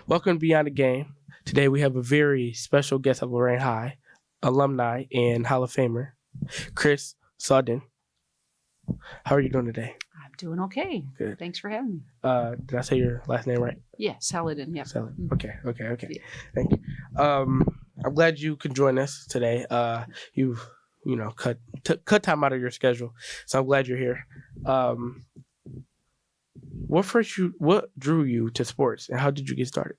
Welcome to Beyond the Game. Today we have a very special guest of Lorain High, alumni and Hall of Famer, Chris Saladin. How are you doing today? I'm doing okay. Good. Thanks for having me. Did I say your last name right? Yeah, Saladin. Yeah. Saladin. Okay. Yeah. Thank you. I'm glad you could join us today. You've cut time out of your schedule, so I'm glad you're here. What drew you to sports, and how did you get started?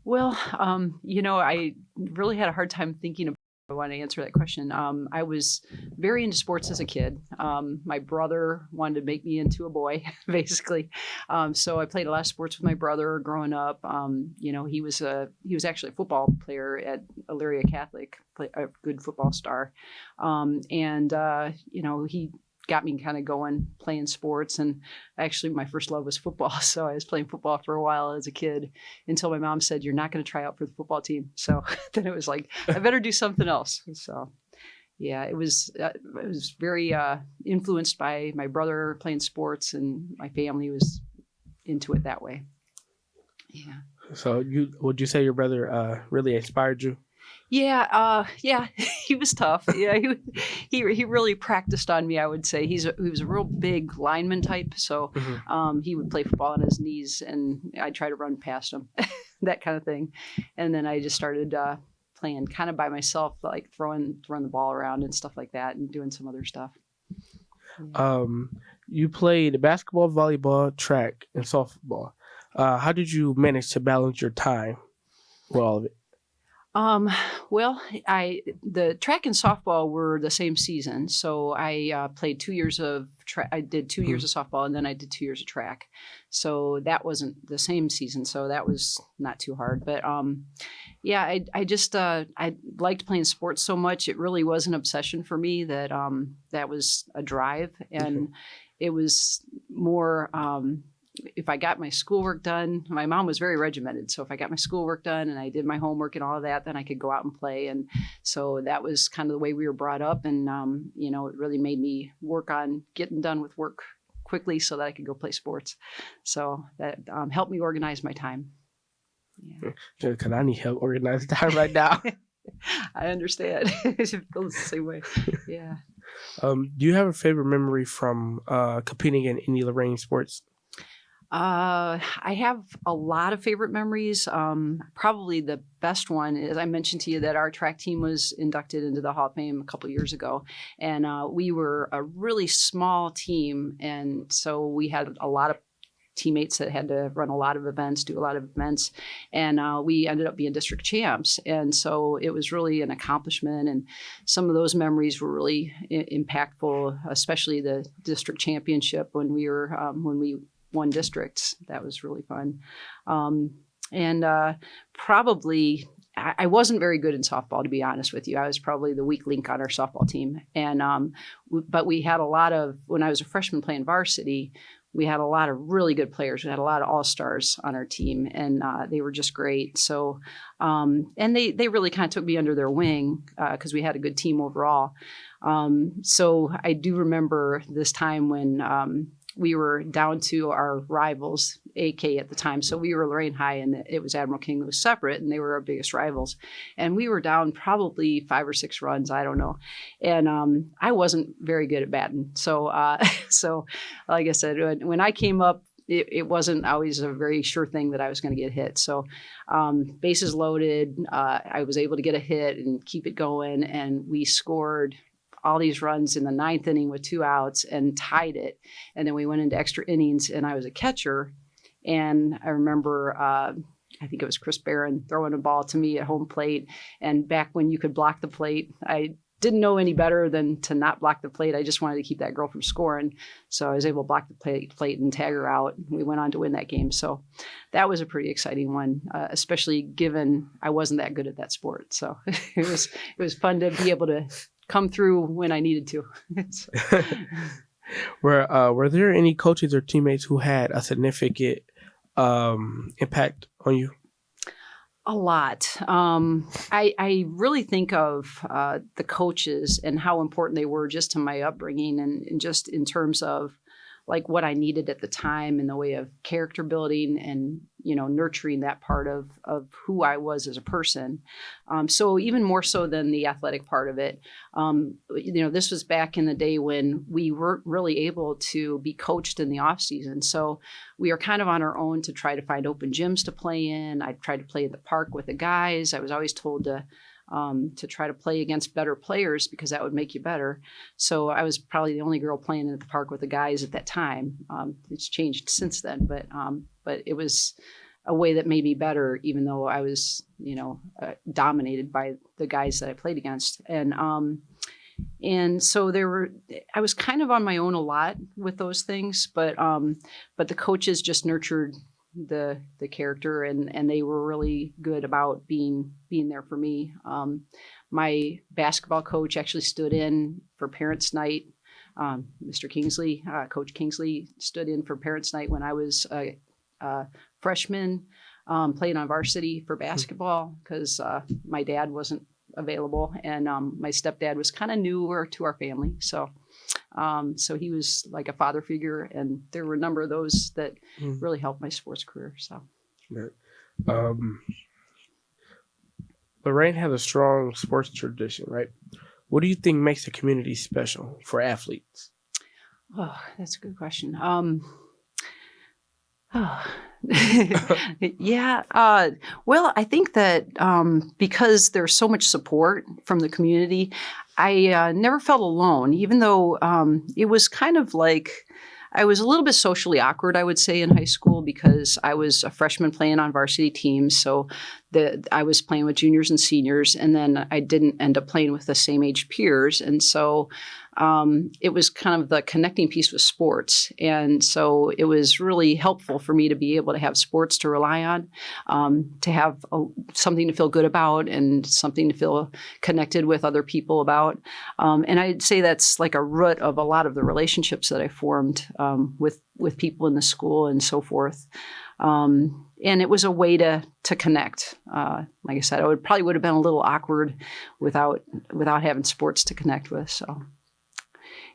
Well, I really had a hard time thinking about how I want to answer that question. I was very into sports as a kid. My brother wanted to make me into a boy, basically. So I played a lot of sports with my brother growing up. He was actually a football player at Elyria Catholic, a good football star. He got me kind of going playing sports, and actually my first love was football. So I was playing football for a while as a kid until my mom said, "You're not going to try out for the football team." So then it was like, I better do something else. So yeah, it was very influenced by my brother playing sports, and my family was into it that way. Yeah. So would you say your brother really inspired you? Yeah, he was tough. Yeah, he really practiced on me, I would say. He was a real big lineman type, so he would play football on his knees, and I'd try to run past him, that kind of thing. And then I just started playing kind of by myself, like throwing the ball around and stuff like that, and doing some other stuff. Yeah. You played basketball, volleyball, track, and softball. How did you manage to balance your time with all of it? The track and softball were the same season. So I played 2 years of I did 2 years of softball, and then I did 2 years of track. So that wasn't the same season. So that was not too hard. But I liked playing sports so much. It really was an obsession for me that that was a drive. And it was more if I got my schoolwork done. My mom was very regimented. So if I got my schoolwork done and I did my homework and all of that, then I could go out and play. And so that was kind of the way we were brought up. And, it really made me work on getting done with work quickly so that I could go play sports. So that helped me organize my time. Yeah. Because I need help organizing time right now. I understand. It feels the same way. Yeah. Do you have a favorite memory from competing in any Lorain sports? I have a lot of favorite memories. Probably the best one is I mentioned to you that our track team was inducted into the Hall of Fame a couple of years ago. And we were a really small team. And so we had a lot of teammates that had to run a lot of events, do a lot of events. And we ended up being district champs. And so it was really an accomplishment. And some of those memories were really impactful, especially the district championship when we won districts. That was really fun. Probably I wasn't very good in softball, to be honest with you. I was probably the weak link on our softball team. And but we had a lot of, when I was a freshman playing varsity, we had a lot of really good players. We had a lot of all-stars on our team, and they were just great. So, and they really kind of took me under their wing because we had a good team overall. So I do remember this time when we were down to our rivals, AK at the time. So we were Lorain High, and it was Admiral King that was separate, and they were our biggest rivals. And we were down probably 5 or 6 runs, I don't know. And I wasn't very good at batting. So, like I said, when I came up, it wasn't always a very sure thing that I was going to get hit. So bases loaded, I was able to get a hit and keep it going, and we scored all these runs in the 9th inning with 2 outs and tied it. And then we went into extra innings, and I was a catcher. And I remember, I think it was Chris Barron throwing a ball to me at home plate. And back when you could block the plate, I didn't know any better than to not block the plate. I just wanted to keep that girl from scoring. So I was able to block the plate and tag her out. We went on to win that game. So that was a pretty exciting one, especially given I wasn't that good at that sport. So it was fun to be able to come through when I needed to. Were there any coaches or teammates who had a significant impact on you? A lot. I really think of the coaches and how important they were just to my upbringing and just in terms of like what I needed at the time in the way of character building and, nurturing that part of who I was as a person. So even more so than the athletic part of it, this was back in the day when we weren't really able to be coached in the off season. So we were kind of on our own to try to find open gyms to play in. I tried to play in the park with the guys. I was always told to try to play against better players because that would make you better. So I was probably the only girl playing at the park with the guys at that time. It's changed since then, but it was a way that made me better, even though I was, dominated by the guys that I played against. And so I was kind of on my own a lot with those things, but the coaches just nurtured the character and they were really good about being there for me. My basketball coach actually stood in for parents' night. Mr. Kingsley, Coach Kingsley stood in for parents' night when I was a freshman, playing on varsity for basketball because my dad wasn't available and my stepdad was kind of newer to our family. So he was like a father figure, and there were a number of those that really helped my sports career. So, Lorain has a strong sports tradition, right? What do you think makes the community special for athletes? Oh, that's a good question. Yeah. Well, I think that because there's so much support from the community, I never felt alone, even though it was kind of like I was a little bit socially awkward, I would say, in high school because I was a freshman playing on varsity teams. So I was playing with juniors and seniors, and then I didn't end up playing with the same age peers. And so it was kind of the connecting piece with sports. And so it was really helpful for me to be able to have sports to rely on, to have something to feel good about and something to feel connected with other people about. And I'd say that's like a root of a lot of the relationships that I formed with people in the school and so forth. And it was a way to connect. Like I said, probably would have been a little awkward without having sports to connect with. So.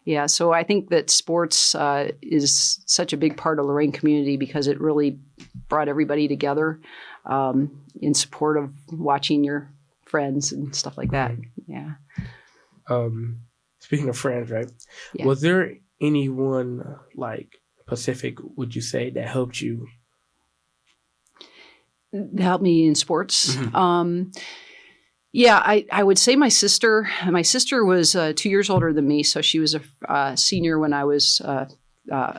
Yeah, so I think that sports is such a big part of Lorain community because it really brought everybody together in support of watching your friends and stuff like that. Yeah. Speaking of friends, right? Yeah. Was there anyone like Pacific, would you say, that helped you? Helped me in sports? Mm-hmm. Yeah, I would say my sister. My sister was 2 years older than me, so she was a senior when I was a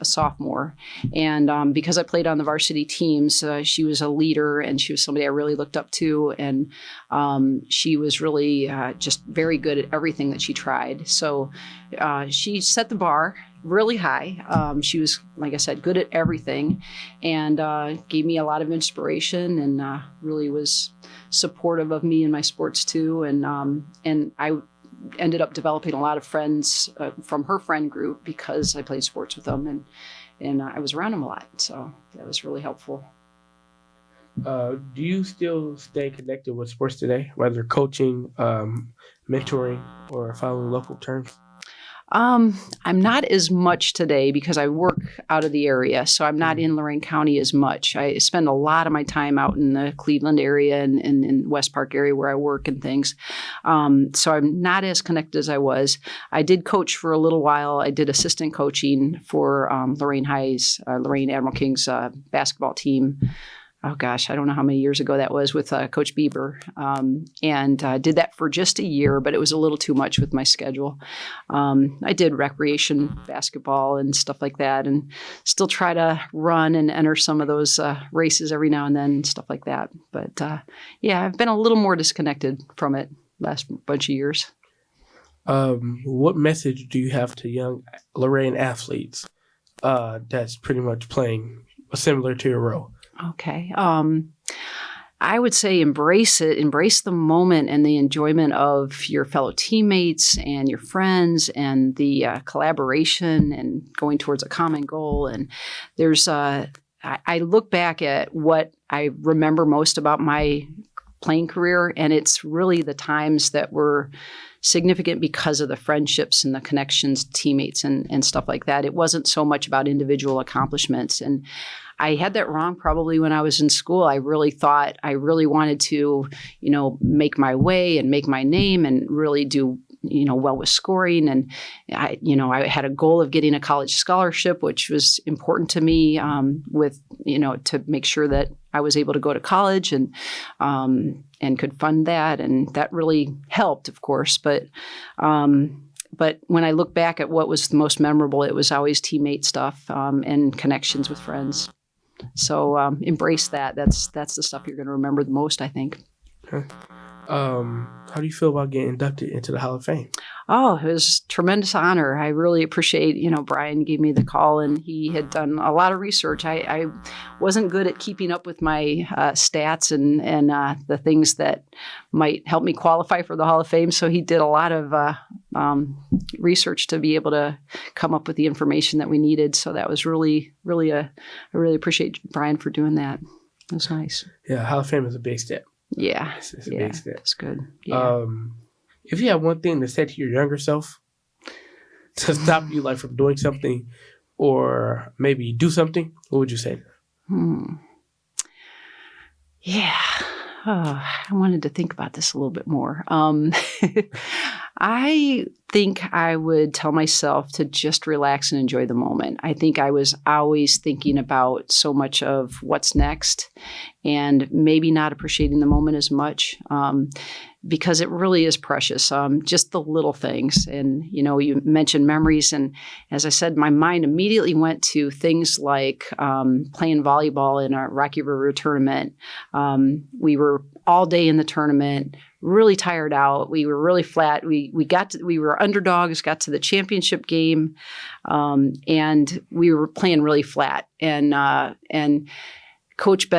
sophomore. And because I played on the varsity teams, she was a leader, and she was somebody I really looked up to. And she was really just very good at everything that she tried. So she set the bar really high. She was, like I said, good at everything, and gave me a lot of inspiration, and really was supportive of me in my sports too. And I ended up developing a lot of friends from her friend group because I played sports with them, and I was around them a lot. So that was really helpful. Do you still stay connected with sports today, whether coaching, mentoring, or following local terms? I'm not as much today because I work out of the area, so I'm not in Lorain County as much. I spend a lot of my time out in the Cleveland area and in West Park area where I work and things. So I'm not as connected as I was. I did coach for a little while. I did assistant coaching for Lorain Admiral King's basketball team. Oh gosh, I don't know how many years ago that was with Coach Bieber, and did that for just a year, but it was a little too much with my schedule. I did recreation basketball and stuff like that, and still try to run and enter some of those races every now and then and stuff like that. But yeah, I've been a little more disconnected from it last bunch of years. What message do you have to young Lorain athletes that's pretty much playing similar to your role? Okay. I would say embrace it, embrace the moment and the enjoyment of your fellow teammates and your friends and the collaboration and going towards a common goal. And there's, I look back at what I remember most about my playing career, and it's really the times that were significant because of the friendships and the connections, teammates, and stuff like that. It wasn't so much about individual accomplishments. And I had that wrong probably when I was in school. I really thought I really wanted to, make my way and make my name and really do well with scoring. And I had a goal of getting a college scholarship, which was important to me to make sure that I was able to go to college and could fund that. And that really helped, of course. But when I look back at what was the most memorable, it was always teammate stuff and connections with friends. So embrace that. That's the stuff you're going to remember the most, I think. Okay. How do you feel about getting inducted into the Hall of Fame? Oh, it was a tremendous honor. I really appreciate, Brian gave me the call, and he had done a lot of research. I wasn't good at keeping up with my stats and the things that might help me qualify for the Hall of Fame. So he did a lot of research to be able to come up with the information that we needed. So that was I really appreciate Brian for doing that. It was nice. Yeah, Hall of Fame is a big step. Yeah. It's a big step. It's good. Yeah. If you had one thing to say to your younger self to stop you from doing something or maybe do something, what would you say? Yeah. I wanted to think about this a little bit more. I think I would tell myself to just relax and enjoy the moment. I think I was always thinking about so much of what's next and maybe not appreciating the moment as much because it really is precious, just the little things. And, you mentioned memories. And as I said, my mind immediately went to things like playing volleyball in a Rocky River tournament. We were all day in the tournament, really tired out. We were really flat. We were underdogs, got to the championship game, and we were playing really flat. And Coach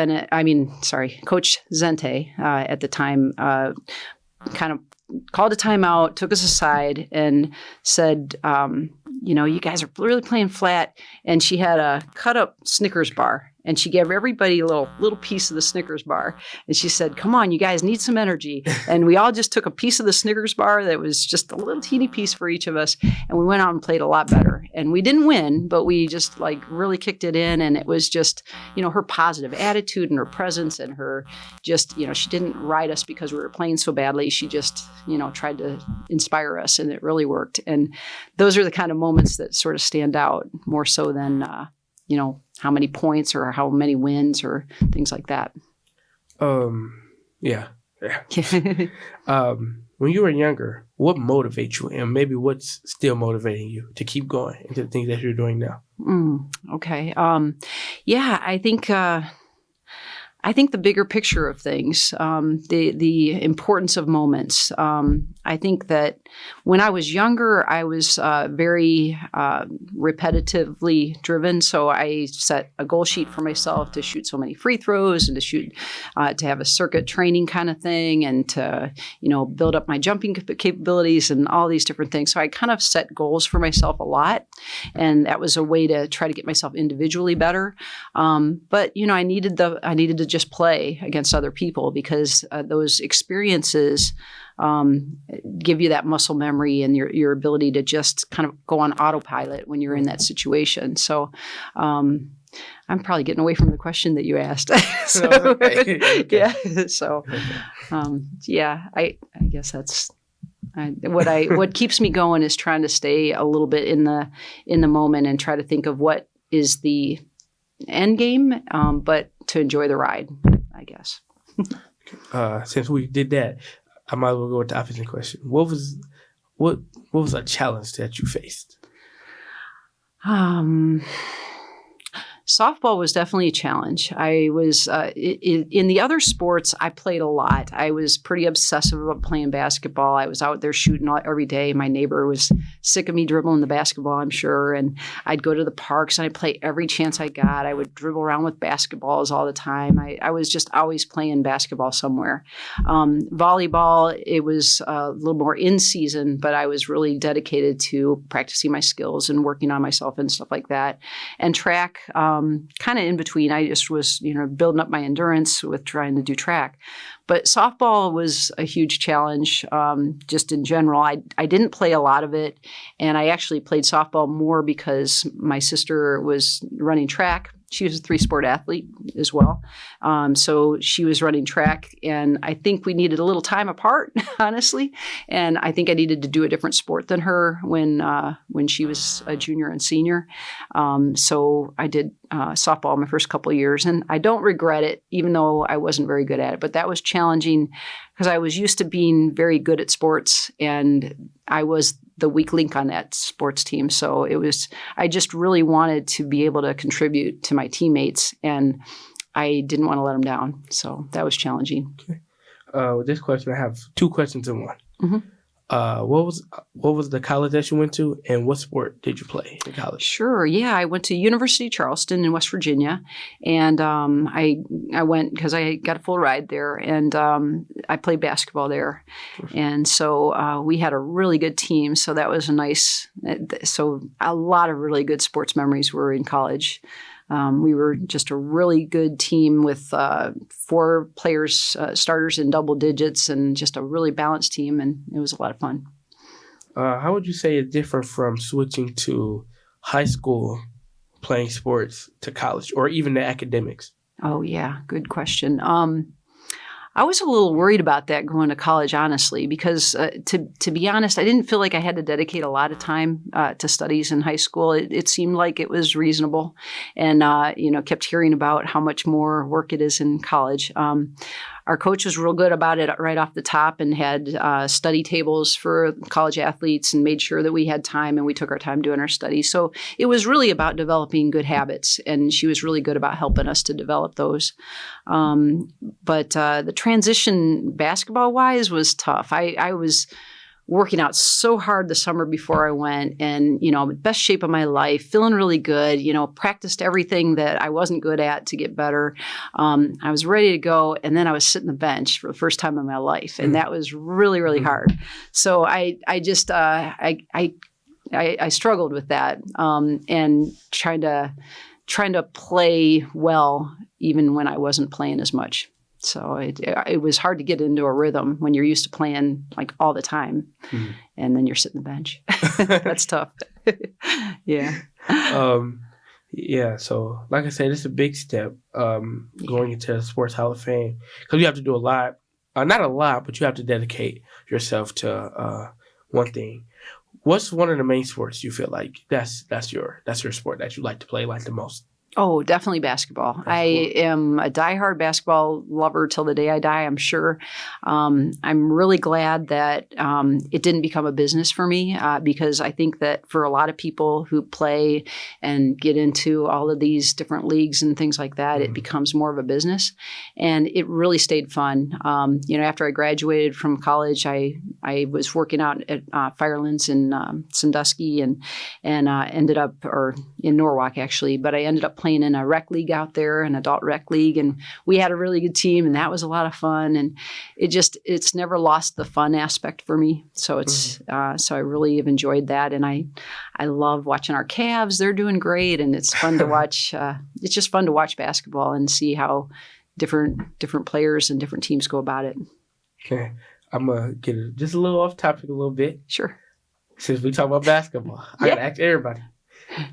Zente at the time kind of called a timeout, took us aside, and said, you guys are really playing flat. And she had a cut up Snickers bar. And she gave everybody a little piece of the Snickers bar. And she said, come on, you guys need some energy. And we all just took a piece of the Snickers bar that was just a little teeny piece for each of us. And we went out and played a lot better. And we didn't win, but we just really kicked it in. And it was just, her positive attitude and her presence and her just, she didn't ride us because we were playing so badly. She just, tried to inspire us, and it really worked. And those are the kind of moments that sort of stand out more so than, how many points or how many wins or things like that. Yeah. When you were younger, what motivates you, and maybe what's still motivating you to keep going into the things that you're doing now? Okay. I think the bigger picture of things, the importance of moments. I think that when I was younger, I was very repetitively driven. So I set a goal sheet for myself to shoot so many free throws and to have a circuit training kind of thing and to, build up my jumping capabilities and all these different things. So I kind of set goals for myself a lot. And that was a way to try to get myself individually better. But, I needed to just play against other people because those experiences give you that muscle memory and your ability to just kind of go on autopilot when you're in that situation. So I'm probably getting away from the question that you asked. Okay. Yeah. So I guess that's what keeps me going is trying to stay a little bit in the moment and try to think of what is the end game, but to enjoy the ride, I guess. Since we did that, I might as well go with the opposite question. What was a challenge that you faced? Softball was definitely a challenge. I was in the other sports, I played a lot. I was pretty obsessive about playing basketball. I was out there shooting every day. My neighbor was sick of me dribbling the basketball, I'm sure. And I'd go to the parks and I'd play every chance I got. I would dribble around with basketballs all the time. I was just always playing basketball somewhere. Volleyball, it was a little more in season, but I was really dedicated to practicing my skills and working on myself and stuff like that. And track, kind of in between. I just was, building up my endurance with trying to do track. But softball was a huge challenge just in general. I didn't play a lot of it, and I actually played softball more because my sister was running track. She was a 3-sport athlete as well. So she was running track, and I think we needed a little time apart, honestly. And I think I needed to do a different sport than her when she was a junior and senior. So I did softball my first couple of years, and I don't regret it, even though I wasn't very good at it. But that was challenging because I was used to being very good at sports, and I was the weak link on that sports team. So I just really wanted to be able to contribute to my teammates, and I didn't want to let them down. So that was challenging. Okay. With this question, I have 2 questions in one. Mm-hmm. What was the college that you went to, and what sport did you play in college? Sure. Yeah, I went to University of Charleston in West Virginia, and I went because I got a full ride there, and I played basketball there, and so we had a really good team. So that was so a lot of really good sports memories were in college. We were just a really good team with 4 players, starters in double digits, and just a really balanced team, and it was a lot of fun. How would you say it's different from switching to high school playing sports to college, or even the academics? Oh, yeah. Good question. I was a little worried about that going to college, honestly, because to be honest, I didn't feel like I had to dedicate a lot of time to studies in high school. It seemed like it was reasonable, and kept hearing about how much more work it is in college. Our coach was real good about it right off the top, and had study tables for college athletes, and made sure that we had time and we took our time doing our studies. So it was really about developing good habits, and she was really good about helping us to develop those. But the transition basketball-wise was tough. I was working out so hard the summer before I went, and, best shape of my life, feeling really good, practiced everything that I wasn't good at to get better. I was ready to go, and then I was sitting the bench for the first time in my life, and that was really, really hard. So I struggled with that, and trying to play well even when I wasn't playing as much. So it was hard to get into a rhythm when you're used to playing like all the time, and then you're sitting the bench. That's tough. Yeah. Yeah. So, like I said, it's a big step going into the Sports Hall of Fame, because you have to do a lot. Not a lot, but you have to dedicate yourself to one thing. What's one of the main sports you feel like that's your sport that you like to play like the most? Oh, definitely basketball. I am a diehard basketball lover till the day I die, I'm sure. I'm really glad that it didn't become a business for me, because I think that for a lot of people who play and get into all of these different leagues and things like that, it becomes more of a business. And it really stayed fun. After I graduated from college, I was working out at Firelands in Sandusky and ended up, or in Norwalk actually, but I ended up playing in a rec league out there, an adult rec league, and we had a really good team, and that was a lot of fun. And it's never lost the fun aspect for me. So so I really have enjoyed that, and I love watching our Cavs. They're doing great, and it's fun to watch. It's just fun to watch basketball and see how different players and different teams go about it. Okay, I'm gonna get just a little off topic a little bit. Sure. Since we talk about basketball, I gotta ask everybody: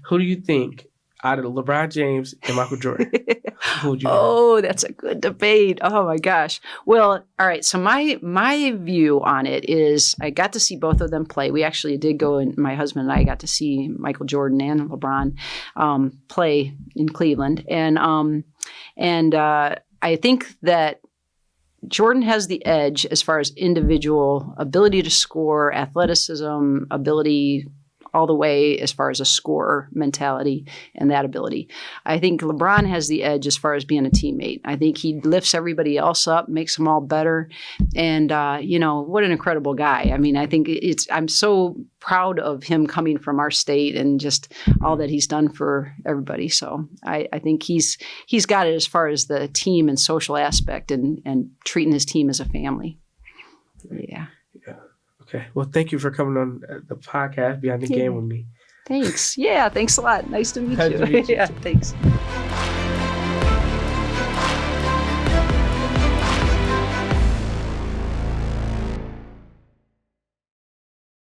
who do you think out of LeBron James and Michael Jordan? Who would you have? That's a good debate. Oh my gosh. Well, all right. So my view on it is I got to see both of them play. We actually did go, and my husband and I got to see Michael Jordan and LeBron play in Cleveland, and I think that Jordan has the edge as far as individual ability to score, athleticism, ability, all the way as far as a scorer mentality and that ability. I think LeBron has the edge as far as being a teammate. I think he lifts everybody else up, makes them all better. And, what an incredible guy. I mean, I think I'm so proud of him coming from our state and just all that he's done for everybody. So I think he's got it as far as the team and social aspect and treating his team as a family. Yeah. Okay. Well, thank you for coming on the podcast, Beyond the Game with me. Thanks. Yeah, thanks a lot. Nice to meet Nice you. to meet you Yeah, too. thanks.